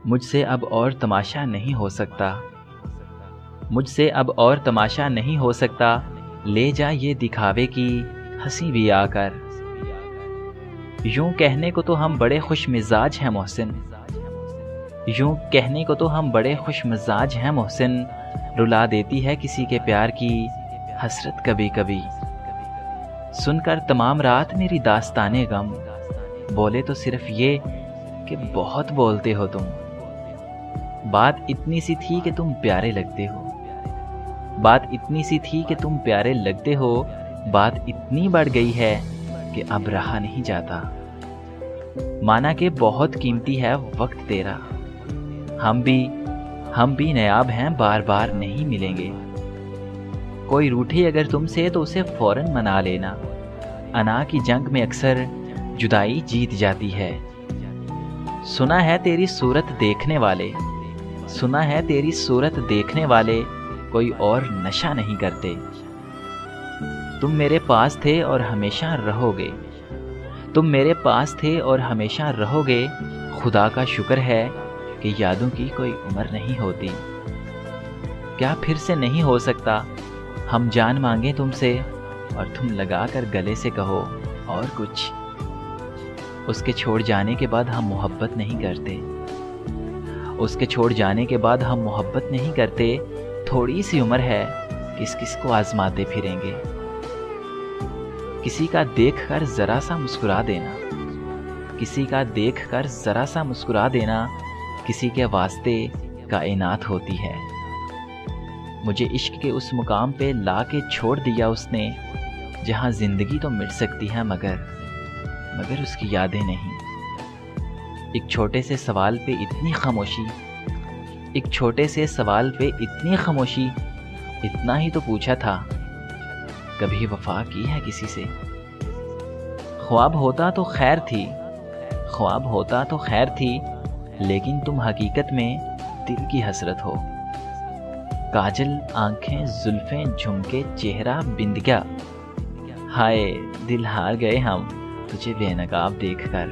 مجھ سے اب اور تماشا نہیں ہو سکتا، مجھ سے اب اور تماشا نہیں ہو سکتا، لے جا یہ دکھاوے کی ہنسی بھی آ کر۔ یوں کہنے کو تو ہم بڑے خوش مزاج ہیں محسن، یوں کہنے کو تو ہم بڑے خوش مزاج ہیں محسن، رلا دیتی ہے کسی کے پیار کی حسرت کبھی کبھی۔ سن کر تمام رات میری داستانے غم، بولے تو صرف یہ کہ بہت بولتے ہو تم۔ بات اتنی سی تھی کہ تم پیارے لگتے ہو، بات اتنی سی تھی کہ تم پیارے لگتے ہو، بات اتنی بڑھ گئی ہے کہ اب رہا نہیں جاتا۔ مانا کہ بہت قیمتی ہے وقت تیرا، ہم بھی نیاب ہیں، بار بار نہیں ملیں گے۔ کوئی روٹھے اگر تم سے تو اسے فوراً منا لینا، انا کی جنگ میں اکثر جدائی جیت جاتی ہے۔ سنا ہے تیری صورت دیکھنے والے، سنا ہے تیری صورت دیکھنے والے کوئی اور نشہ نہیں کرتے۔ تم میرے پاس تھے اور ہمیشہ رہو گے، تم میرے پاس تھے اور ہمیشہ رہو گے، خدا کا شکر ہے کہ یادوں کی کوئی عمر نہیں ہوتی۔ کیا پھر سے نہیں ہو سکتا ہم جان مانگیں تم سے اور تم لگا کر گلے سے کہو اور کچھ؟ اس کے چھوڑ جانے کے بعد ہم محبت نہیں کرتے، اس کے چھوڑ جانے کے بعد ہم محبت نہیں کرتے، تھوڑی سی عمر ہے، کس کس کو آزماتے پھریں گے۔ کسی کا دیکھ کر ذرا سا مسکرا دینا، کسی کا دیکھ کر ذرا سا مسکرا دینا، کسی کے واسطے کائنات ہوتی ہے۔ مجھے عشق کے اس مقام پہ لا کے چھوڑ دیا اس نے، جہاں زندگی تو مٹ سکتی ہے مگر اس کی یادیں نہیں۔ ایک چھوٹے سے سوال پہ اتنی خاموشی، ایک چھوٹے سے سوال پہ اتنی خاموشی، اتنا ہی تو پوچھا تھا، کبھی وفا کی ہے کسی سے؟ خواب ہوتا تو خیر تھی، خواب ہوتا تو خیر تھی، لیکن تم حقیقت میں دل کی حسرت ہو۔ کاجل آنکھیں، زلفیں، جھمکے، چہرہ، بندیا، ہائے دل ہار گئے ہم تجھے بے نقاب دیکھ کر۔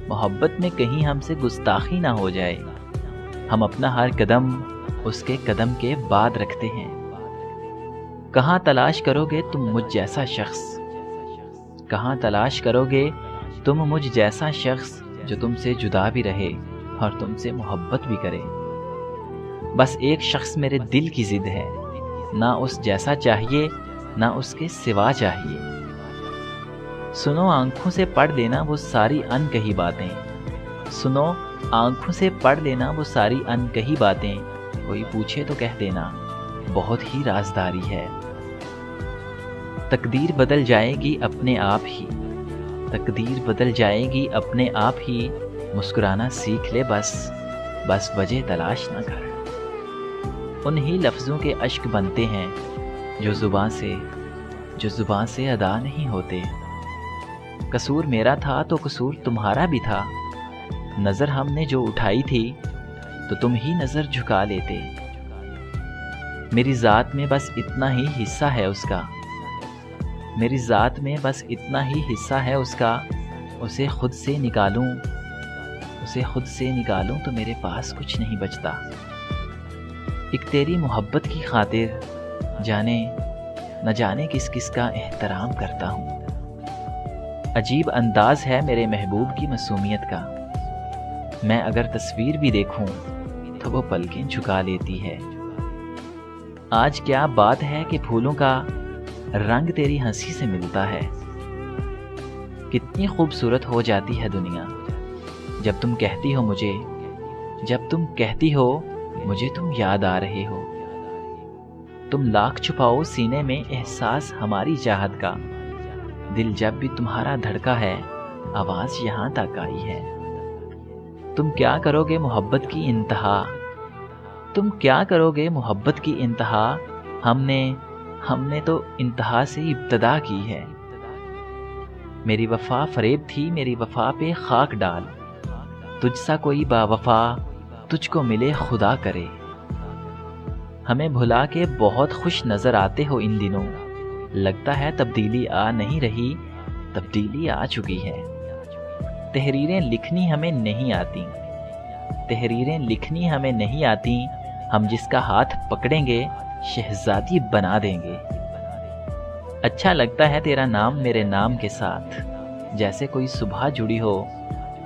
محبت میں کہیں ہم سے گستاخی نہ ہو جائے، ہم اپنا ہر قدم اس کے قدم کے بعد رکھتے ہیں۔ کہاں تلاش کرو گے تم مجھ جیسا شخص، کہاں تلاش کرو گے تم مجھ جیسا شخص جو تم سے جدا بھی رہے اور تم سے محبت بھی کرے۔ بس ایک شخص میرے دل کی ضد ہے، نہ اس جیسا چاہیے نہ اس کے سوا چاہیے۔ سنو آنکھوں سے پڑھ لینا وہ ساری ان کہی باتیں، سنو آنکھوں سے پڑھ لینا وہ ساری ان کہی باتیں، کوئی پوچھے تو کہہ دینا بہت ہی رازداری ہے۔ تقدیر بدل جائے گی اپنے آپ ہی، تقدیر بدل جائے گی اپنے آپ ہی، مسکرانا سیکھ لے بس وجہ تلاش نہ کر۔ انہی لفظوں کے اشک بنتے ہیں جو زباں سے ادا نہیں ہوتے۔ قصور میرا تھا تو قصور تمہارا بھی تھا، نظر ہم نے جو اٹھائی تھی تو تم ہی نظر جھکا لیتے۔ میری ذات میں بس اتنا ہی حصہ ہے اس کا، میری ذات میں بس اتنا ہی حصہ ہے اس کا، اسے خود سے نکالوں تو میرے پاس کچھ نہیں بچتا۔ ایک تیری محبت کی خاطر نہ جانے کس کس کا احترام کرتا ہوں۔ عجیب انداز ہے میرے محبوب کی معصومیت کا، میں اگر تصویر بھی دیکھوں تو وہ پلکیں جھکا لیتی ہے۔ آج کیا بات ہے کہ پھولوں کا رنگ تیری ہنسی سے ملتا ہے۔ کتنی خوبصورت ہو جاتی ہے دنیا جب تم کہتی ہو مجھے تم یاد آ رہے ہو۔ تم لاکھ چھپاؤ سینے میں احساس ہماری چاہت کا، دل جب بھی تمہارا دھڑکا ہے آواز یہاں تک آئی ہے۔ تم کیا کرو گے محبت کی انتہا، تم کیا کرو گے محبت کی انتہا، ہم نے تو انتہا سے ابتدا کی ہے۔ میری وفا فریب تھی، میری وفا پہ خاک ڈال، تجھ سا کوئی با وفا تجھ کو ملے خدا کرے۔ ہمیں بھلا کے بہت خوش نظر آتے ہو ان دنوں، لگتا ہے تبدیلی آ نہیں رہی، تبدیلی آ چکی ہے۔ تحریریں لکھنی ہمیں نہیں آتی، تحریریں لکھنی ہمیں نہیں آتی، ہم جس کا ہاتھ پکڑیں گے شہزادی بنا دیں گے۔ اچھا لگتا ہے تیرا نام میرے نام کے ساتھ، جیسے کوئی صبح جڑی ہو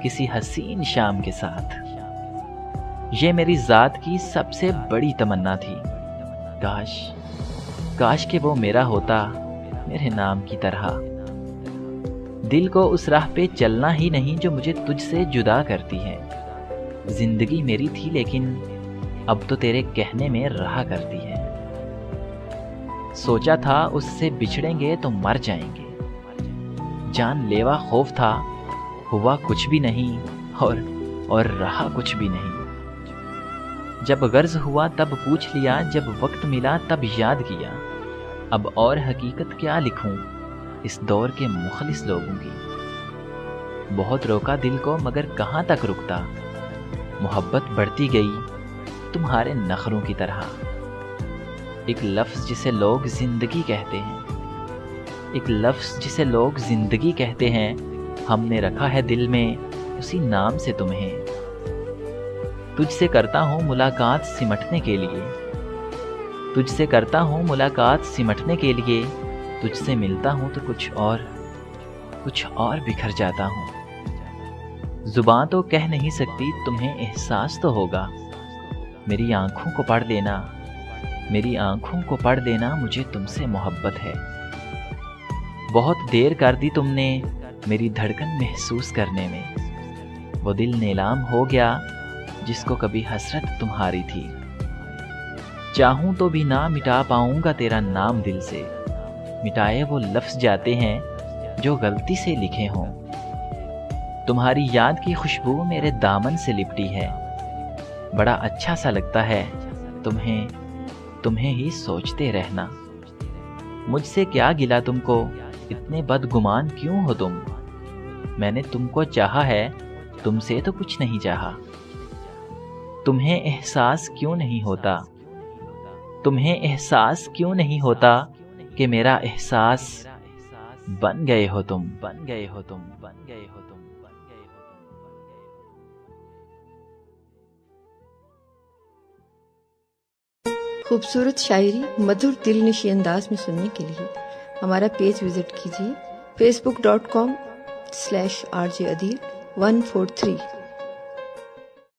کسی حسین شام کے ساتھ۔ یہ میری ذات کی سب سے بڑی تمنا تھی، کاش کہ وہ میرا ہوتا میرے نام کی طرح۔ دل کو اس راہ پہ چلنا ہی نہیں جو مجھے تجھ سے جدا کرتی ہے۔ زندگی میری تھی لیکن اب تو تیرے کہنے میں رہا کرتی ہے۔ سوچا تھا اس سے بچھڑیں گے تو مر جائیں گے، جان لیوا خوف تھا، ہوا کچھ بھی نہیں اور رہا کچھ بھی نہیں۔ جب غرض ہوا تب پوچھ لیا، جب وقت ملا تب یاد کیا، اب اور حقیقت کیا لکھوں اس دور کے مخلص لوگوں کی۔ بہت روکا دل کو مگر کہاں تک رکتا، محبت بڑھتی گئی تمہارے نخروں کی طرح۔ ایک لفظ جسے لوگ زندگی کہتے ہیں، ایک لفظ جسے لوگ زندگی کہتے ہیں، ہم نے رکھا ہے دل میں اسی نام سے تمہیں۔ تجھ سے کرتا ہوں ملاقات سمٹنے کے لیے، تجھ سے کرتا ہوں ملاقات سمٹنے کے لیے، تجھ سے ملتا ہوں تو کچھ اور بکھر جاتا ہوں۔ زباں تو کہہ نہیں سکتی تمہیں احساس تو ہوگا، میری آنکھوں کو پڑھ لینا، میری آنکھوں کو پڑھ دینا مجھے تم سے محبت ہے۔ بہت دیر کر دی تم نے میری دھڑکن محسوس کرنے میں، وہ دل نیلام ہو گیا جس کو کبھی حسرت تمہاری تھی۔ چاہوں تو بھی نہ مٹا پاؤں گا تیرا نام دل سے، مٹائے وہ لفظ جاتے ہیں جو غلطی سے لکھے ہوں۔ تمہاری یاد کی خوشبو میرے دامن سے لپٹی ہے، بڑا اچھا سا لگتا ہے تمہیں ہی سوچتے رہنا۔ مجھ سے کیا گلا تم کو، اتنے بدگمان کیوں ہو تم؟ میں نے تم کو چاہا ہے، تم سے تو کچھ نہیں چاہا۔ تمہیں احساس کیوں نہیں ہوتا، تمہیں احساس کیوں نہیں ہوتا کہ میرا احساس بن گئے ہو تم، بن گئے ہو تم، بن گئے ہو تم، بن گئے ہو تم۔ خوبصورت شاعری مدھر دل نشی انداز میں سننے کے لیے ہمارا پیج وزٹ کیجیے facebook.com/rjadil143